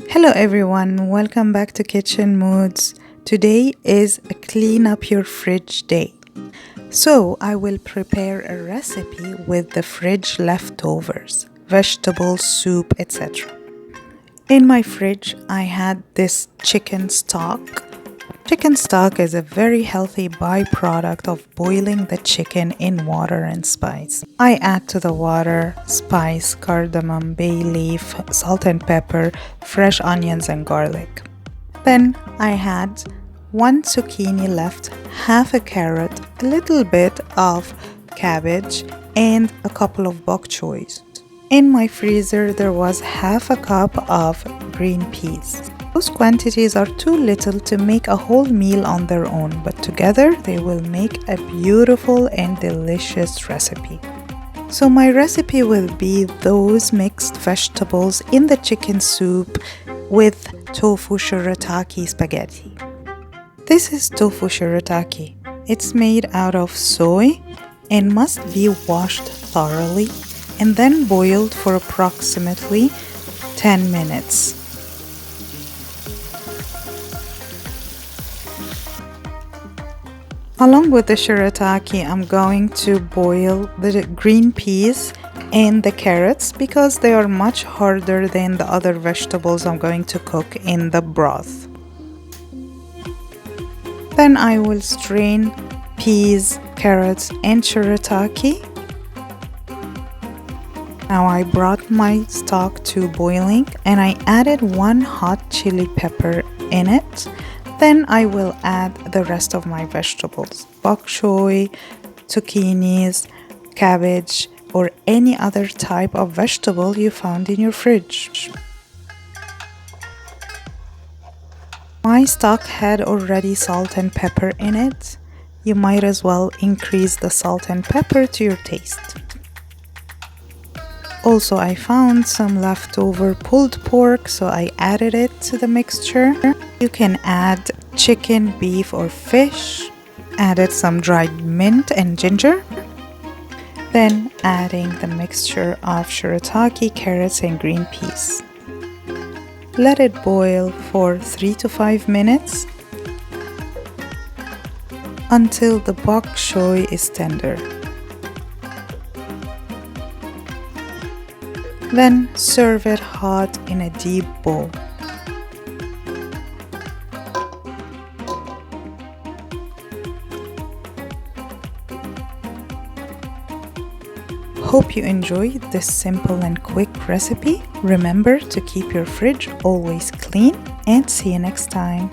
Hello everyone, welcome back to Kitchen Moods. Today is a clean up your fridge day. So I will prepare a recipe with the fridge leftovers, vegetables, soup, etc. In my fridge I had this chicken stock. Chicken stock is a very healthy byproduct of boiling the chicken in water and spice. I add to the water spice, cardamom, bay leaf, salt and pepper, fresh onions and garlic. Then I had one zucchini left, half a carrot, a little bit of cabbage, and a couple of bok choys. In my freezer there was half a cup of green peas. Those quantities are too little to make a whole meal on their own, but together they will make a beautiful and delicious recipe. So my recipe will be those mixed vegetables in the chicken soup with tofu shirataki spaghetti. This is tofu shirataki. It's made out of soy and must be washed thoroughly and then boiled for approximately 10 minutes. Along with the shirataki, I'm going to boil the green peas and the carrots because they are much harder than the other vegetables I'm going to cook in the broth. Then I will strain peas, carrots, and shirataki. Now I brought my stock to boiling and I added one hot chili pepper in it. Then I will add the rest of my vegetables, bok choy, zucchinis, cabbage, or any other type of vegetable you found in your fridge. My stock had already salt and pepper in it. You might as well increase the salt and pepper to your taste. Also, I found some leftover pulled pork, so I added it to the mixture. You can add chicken, beef, or fish. Added some dried mint and ginger. Then adding the mixture of shirataki, carrots, and green peas. Let it boil for 3 to 5 minutes until the bok choy is tender. Then serve it hot in a deep bowl. Hope you enjoyed this simple and quick recipe. Remember to keep your fridge always clean and see you next time.